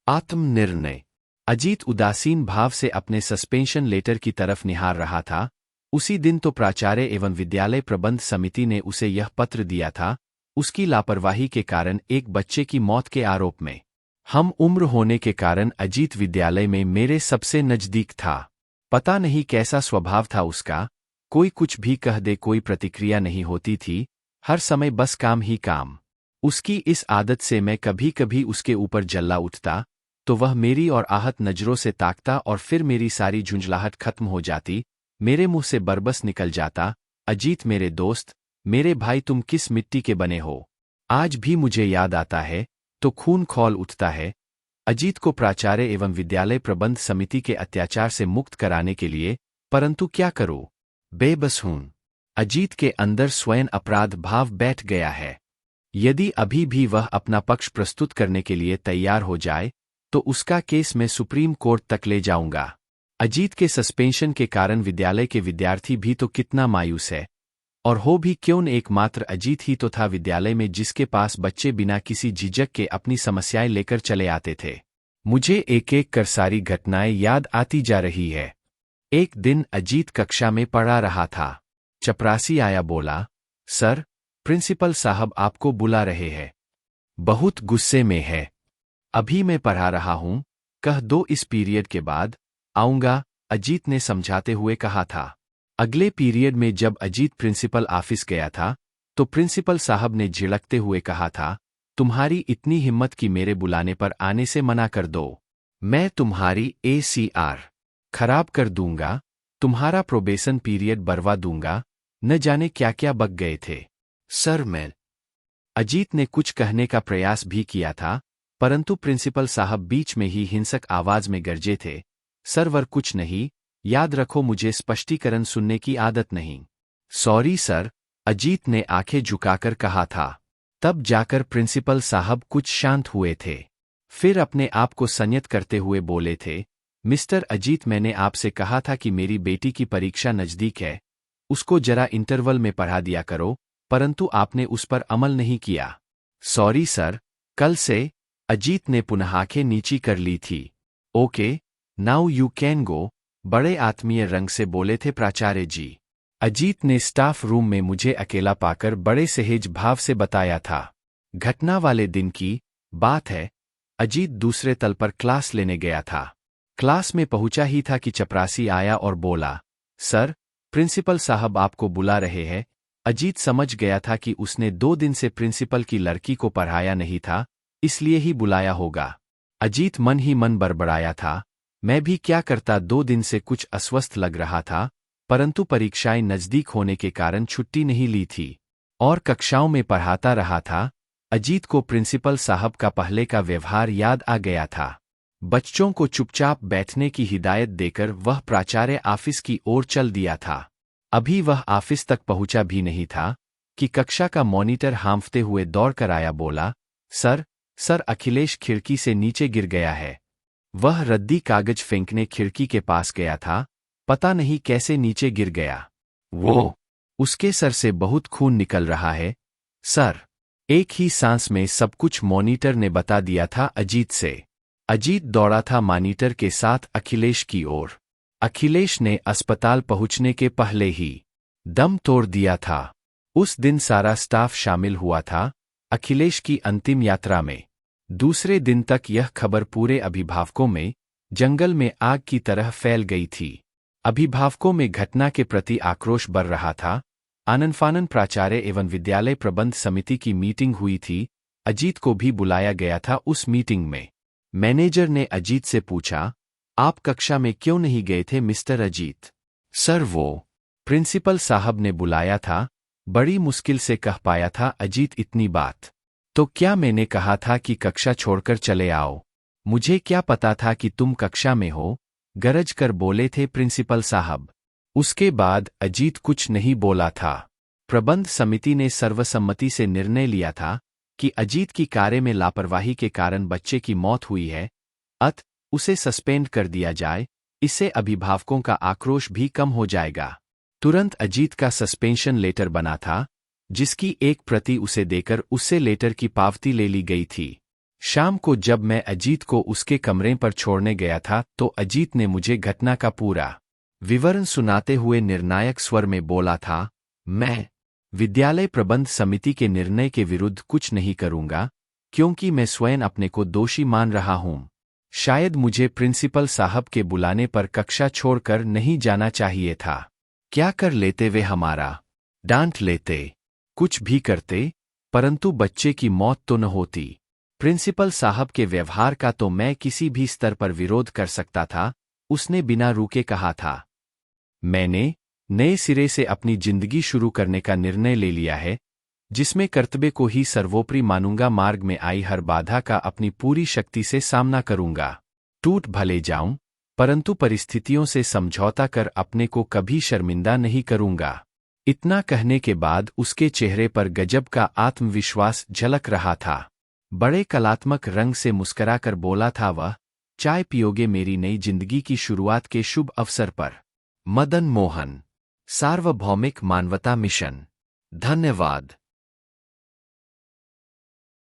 आत्मनिर्णय। अजीत उदासीन भाव से अपने सस्पेंशन लेटर की तरफ निहार रहा था। उसी दिन तो प्राचार्य एवं विद्यालय प्रबंध समिति ने उसे यह पत्र दिया था, उसकी लापरवाही के कारण एक बच्चे की मौत के आरोप में। हम उम्र होने के कारण अजीत विद्यालय में मेरे सबसे नजदीक था। पता नहीं कैसा स्वभाव था उसका, कोई कुछ भी कह दे कोई प्रतिक्रिया नहीं होती थी, हर समय बस काम ही काम। उसकी इस आदत से मैं कभी कभी उसके ऊपर जल्ला उठता तो वह मेरी और आहत नजरों से ताकता और फिर मेरी सारी झुंझलाहट खत्म हो जाती, मेरे मुंह से बरबस निकल जाता, अजीत मेरे दोस्त, मेरे भाई तुम किस मिट्टी के बने हो। आज भी मुझे याद आता है तो खून खौल उठता है। अजीत को प्राचार्य एवं विद्यालय प्रबंध समिति के अत्याचार से मुक्त कराने के लिए, परंतु क्या करूं, बेबस हूं। अजीत के अंदर स्वयं अपराध भाव बैठ गया है। यदि अभी भी वह अपना पक्ष प्रस्तुत करने के लिए तैयार हो जाए तो उसका केस मैं सुप्रीम कोर्ट तक ले जाऊंगा। अजीत के सस्पेंशन के कारण विद्यालय के विद्यार्थी भी तो कितना मायूस है, और हो भी क्यों न एकमात्र अजीत ही तो था विद्यालय में जिसके पास बच्चे बिना किसी झिझक के अपनी समस्याएं लेकर चले आते थे। मुझे एक एक कर सारी घटनाएं याद आती जा रही है। एक दिन अजीत कक्षा में पढ़ा रहा था। चपरासी आया, बोला, सर, प्रिंसिपल साहब आपको बुला रहे हैं। बहुत गुस्से में है। अभी मैं पढ़ा रहा हूं, कह दो इस पीरियड के बाद आऊंगा, अजीत ने समझाते हुए कहा था। अगले पीरियड में जब अजीत प्रिंसिपल ऑफिस गया था तो प्रिंसिपल साहब ने झिड़कते हुए कहा था, तुम्हारी इतनी हिम्मत कि मेरे बुलाने पर आने से मना कर दो, मैं तुम्हारी ACR खराब कर दूंगा, तुम्हारा प्रोबेशन पीरियड बरवा दूंगा, न जाने क्या क्या बक गए थे। सर मैं। अजीत ने कुछ कहने का प्रयास भी किया था, परंतु प्रिंसिपल साहब बीच में ही हिंसक आवाज में गरजे थे, सरवर कुछ नहीं, याद रखो मुझे स्पष्टीकरण सुनने की आदत नहीं। सॉरी सर, अजीत ने आंखें झुकाकर कहा था। तब जाकर प्रिंसिपल साहब कुछ शांत हुए थे। फिर अपने आप को संयत करते हुए बोले थे, मिस्टर अजीत, मैंने आपसे कहा था कि मेरी बेटी की परीक्षा नजदीक है, उसको जरा इंटरवल में पढ़ा दिया करो, परंतु आपने उस पर अमल नहीं किया। सॉरी सर, कल से। अजीत ने पुनः आंखें नीची कर ली थी। Okay, now you can go, बड़े आत्मीय रंग से बोले थे प्राचार्य जी। अजीत ने स्टाफ रूम में मुझे अकेला पाकर बड़े सहज भाव से बताया था। घटना वाले दिन की बात है। अजीत दूसरे तल पर क्लास लेने गया था। क्लास में पहुंचा ही था कि चपरासी आया और बोला, सर, प्रिंसिपल साहब आपको बुला रहे हैं। अजीत समझ गया था कि उसने 2 दिन से प्रिंसिपल की लड़की को पढ़ाया नहीं था, इसलिए ही बुलाया होगा। अजीत मन ही मन बड़बड़ाया था, मैं भी क्या करता, 2 दिन से कुछ अस्वस्थ लग रहा था, परंतु परीक्षाएं नजदीक होने के कारण छुट्टी नहीं ली थी और कक्षाओं में पढ़ाता रहा था। अजीत को प्रिंसिपल साहब का पहले का व्यवहार याद आ गया था। बच्चों को चुपचाप बैठने की हिदायत देकर वह प्राचार्य ऑफिस की ओर चल दिया था। अभी वह ऑफिस तक पहुंचा भी नहीं था कि कक्षा का मॉनिटर हांफते हुए दौड़ कर आया, बोला, सर, अखिलेश खिड़की से नीचे गिर गया है। वह रद्दी कागज फेंकने खिड़की के पास गया था, पता नहीं कैसे नीचे गिर गया। वो, उसके सर से बहुत खून निकल रहा है, सर। एक ही सांस में सब कुछ मॉनिटर ने बता दिया था अजीत से। अजीत दौड़ा था मॉनिटर के साथ अखिलेश की ओर। अखिलेश ने अस्पताल पहुंचने के पहले ही दम तोड़ दिया था। उस दिन सारा स्टाफ शामिल हुआ था अखिलेश की अंतिम यात्रा में। दूसरे दिन तक यह खबर पूरे अभिभावकों में जंगल में आग की तरह फैल गई थी। अभिभावकों में घटना के प्रति आक्रोश बढ़ रहा था। आनन-फानन प्राचार्य एवं विद्यालय प्रबंध समिति की मीटिंग हुई थी। अजीत को भी बुलाया गया था उस मीटिंग में। मैनेजर ने अजीत से पूछा, आप कक्षा में क्यों नहीं गए थे मिस्टर अजीत? सर, वो प्रिंसिपल साहब ने बुलाया था, बड़ी मुश्किल से कह पाया था अजीत इतनी बात। तो क्या मैंने कहा था कि कक्षा छोड़कर चले आओ? मुझे क्या पता था कि तुम कक्षा में हो, गरज कर बोले थे प्रिंसिपल साहब। उसके बाद अजीत कुछ नहीं बोला था। प्रबंध समिति ने सर्वसम्मति से निर्णय लिया था कि अजीत की कार्य में लापरवाही के कारण बच्चे की मौत हुई है, अतः उसे सस्पेंड कर दिया जाए। इससे अभिभावकों का आक्रोश भी कम हो जाएगा। तुरंत अजीत का सस्पेंशन लेटर बना था, जिसकी एक प्रति उसे देकर उससे लेटर की पावती ले ली गई थी। शाम को जब मैं अजीत को उसके कमरे पर छोड़ने गया था तो अजीत ने मुझे घटना का पूरा विवरण सुनाते हुए निर्णायक स्वर में बोला था, मैं विद्यालय प्रबंध समिति के निर्णय के विरुद्ध कुछ नहीं करूंगा, क्योंकि मैं स्वयं अपने को दोषी मान रहा हूं। शायद मुझे प्रिंसिपल साहब के बुलाने पर कक्षा छोड़कर नहीं जाना चाहिए था। क्या कर लेते वे हमारा? डांट लेते, कुछ भी करते, परंतु बच्चे की मौत तो न होती। प्रिंसिपल साहब के व्यवहार का तो मैं किसी भी स्तर पर विरोध कर सकता था, उसने बिना रुके कहा था। मैंने नए सिरे से अपनी जिंदगी शुरू करने का निर्णय ले लिया है, जिसमें कर्तव्य को ही सर्वोपरि मानूंगा। मार्ग में आई हर बाधा का अपनी पूरी शक्ति से सामना करूंगा। टूट भले जाऊं, परंतु परिस्थितियों से समझौता कर अपने को कभी शर्मिंदा नहीं करूंगा। इतना कहने के बाद उसके चेहरे पर गजब का आत्मविश्वास झलक रहा था। बड़े कलात्मक रंग से मुस्कराकर बोला था वह, चाय पियोगे मेरी नई जिंदगी की शुरुआत के शुभ अवसर पर? मदन मोहन, सार्वभौमिक मानवता मिशन। धन्यवाद।